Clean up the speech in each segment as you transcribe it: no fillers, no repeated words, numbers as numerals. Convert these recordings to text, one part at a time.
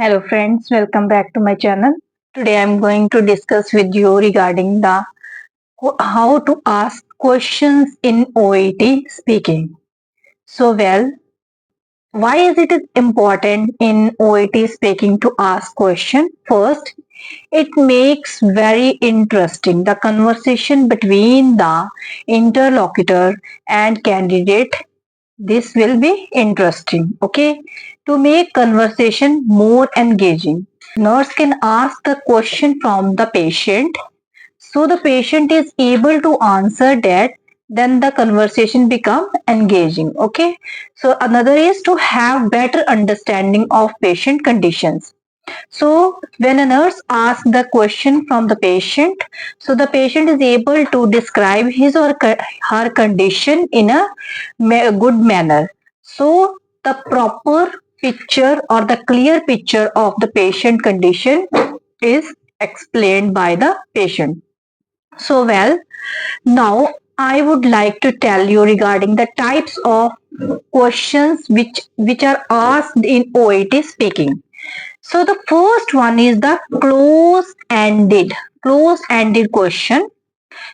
Hello friends, welcome back to my channel. Today I am going to discuss with you regarding the how to ask questions in OET speaking. Why is it important in OET speaking to ask question? First, it makes very interesting the conversation between the interlocutor and candidate. This will be interesting, okay? To make conversation more engaging, nurse can ask the question from the patient, so the patient is able to answer that, then the conversation become engaging, okay? So another is to have better understanding of patient conditions. So when a nurse asks the question from the patient, so the patient is able to describe his or her condition in a good manner. So the proper picture or the clear picture of the patient condition is explained by the patient. Now I would like to tell you regarding the types of questions which are asked in OET speaking. So the first one is the close-ended question.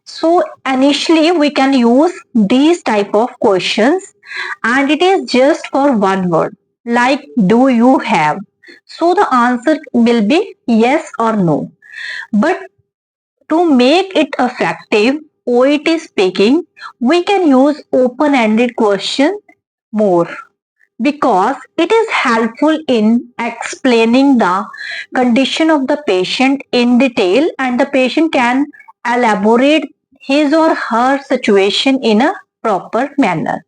So initially we can use these type of questions and it is just for one word, like do you have? So the answer will be yes or no. But to make it effective, OET speaking, we can use open-ended question more because it is helpful in explaining the condition of the patient in detail and the patient can elaborate his or her situation in a proper manner.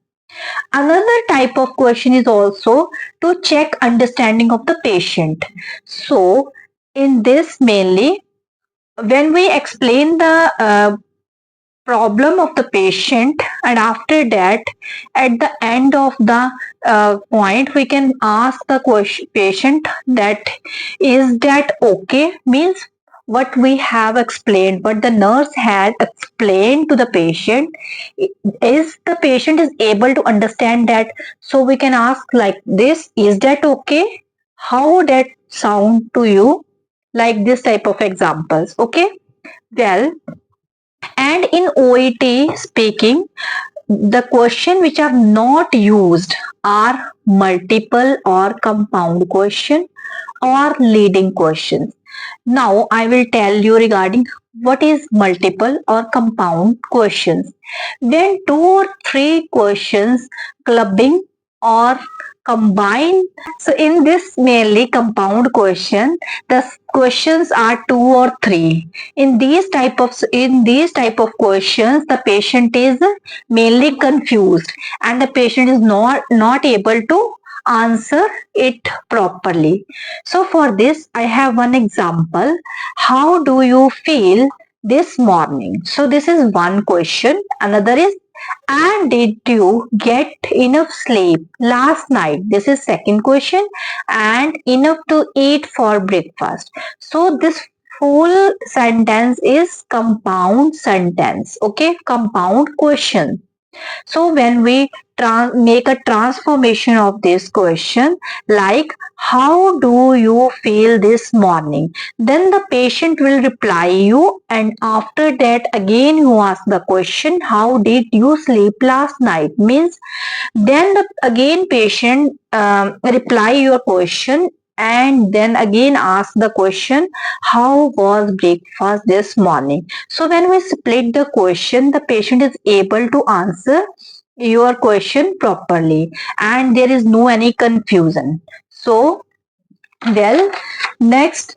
Another type of question is also to check understanding of the patient. So in this mainly when we explain the problem of the patient and after that at the end of the point we can ask the patient that is that okay, means what we have explained, what the nurse had explained to the patient, is the patient is able to understand that? So we can ask like this, is that okay, how that sound to you, like this type of examples, okay? Well, and in OET speaking, the question which are not used are multiple or compound question or leading questions. Now I will tell you regarding what is multiple or compound questions. When two or three questions clubbing or combine, so in this mainly compound question, the questions are two or three. In these type of questions, the patient is mainly confused and the patient is not able to answer it properly. So for this, I have one example. How do you feel this morning? So this is one question. Another is, and did you get enough sleep last night? This is second question. And enough to eat for breakfast. So this full sentence is compound sentence. Okay, compound question. So when we make a transformation of this question, like how do you feel this morning, then the patient will reply you, and after that again you ask the question, how did you sleep last night, means then again patient reply your question and then again ask the question, how was breakfast this morning? So when we split the question, the patient is able to answer your question properly and there is no any confusion. So well, next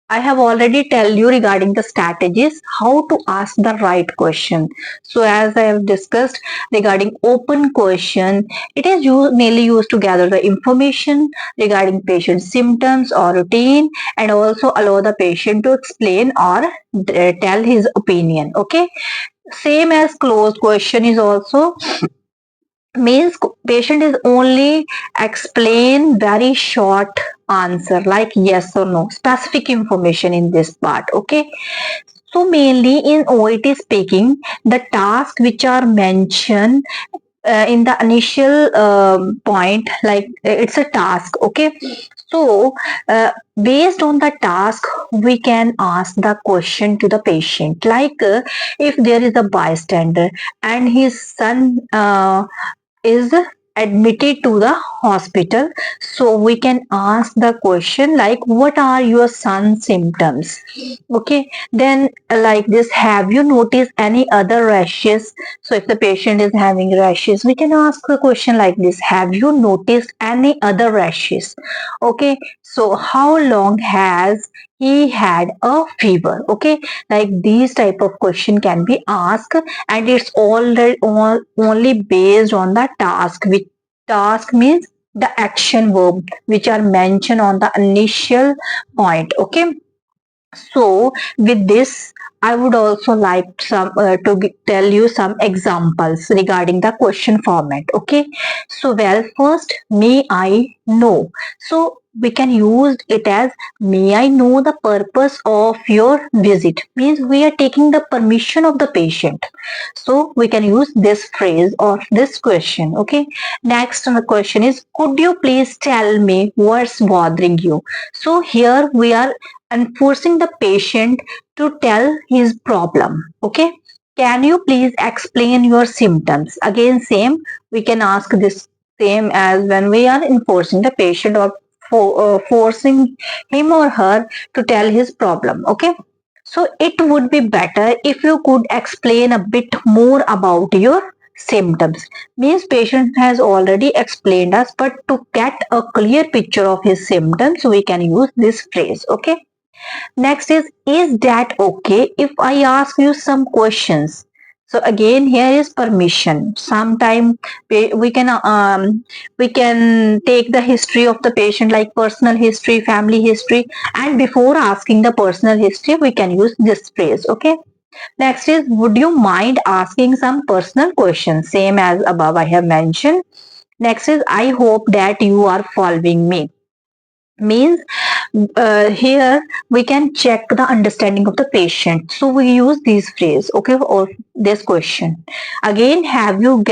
I have already tell you regarding the strategies how to ask the right question. So as I have discussed regarding open question, it is mainly used to gather the information regarding patient symptoms or routine and also allow the patient to explain or tell his opinion. Okay. Same as closed question is also means patient is only explain very short answer like yes or no, specific information in this part, okay? So mainly in OET speaking, the tasks which are mentioned in the initial point, like it's a task, okay? So, based on the task, we can ask the question to the patient. Like if there is a bystander and his son is admitted to the hospital, so we can ask the question like, what are your son's symptoms? Okay, then like this, have you noticed any other rashes? So if the patient is having rashes, we can ask the question like this, have you noticed any other rashes? Okay, so how long has he had a fever? Okay, like these type of question can be asked, and it's only based on the task, which task means the action verb which are mentioned on the initial point. Okay, so with this, I would also like tell you some examples regarding the question format. Okay, so well, first, may I know? So we can use it as, may I know the purpose of your visit? Means we are taking the permission of the patient. So we can use this phrase or this question. Okay, next the question is, could you please tell me what's bothering you? So here we are and forcing the patient to tell his problem. Okay, can you please explain your symptoms? Again, same, we can ask this same as when we are enforcing the patient or forcing him or her to tell his problem. Okay, so it would be better if you could explain a bit more about your symptoms. Means patient has already explained us, but to get a clear picture of his symptoms we can use this phrase. Okay, next is that okay if I ask you some questions? So again, here is permission. Sometime we can take the history of the patient, like personal history, family history, and before asking the personal history, we can use this phrase. Okay. Next is, would you mind asking some personal questions? Same as above I have mentioned. Next is, I hope that you are following me. Means here we can check the understanding of the patient, so we use these phrase. Okay, or this question again, have you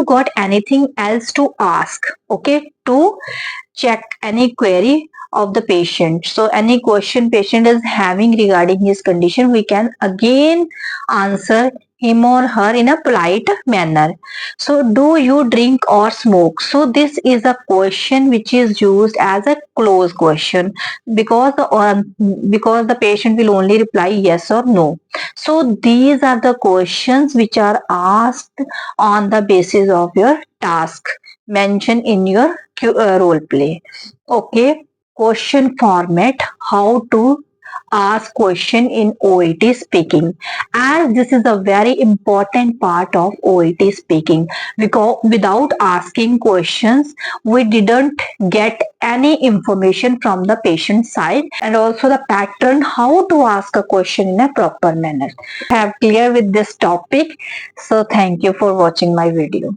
got anything else to ask? Okay, to check any query of the patient. So any question patient is having regarding his condition, we can again answer him or her in a polite manner. So do you drink or smoke? So this is a question which is used as a close question, because the patient will only reply yes or no. So these are the questions which are asked on the basis of your task mentioned in your role play. Okay, question format, how to ask question in OET speaking, as this is a very important part of OET speaking, because without asking questions we didn't get any information from the patient side, and also the pattern how to ask a question in a proper manner. Have clear with this topic, so thank you for watching my video.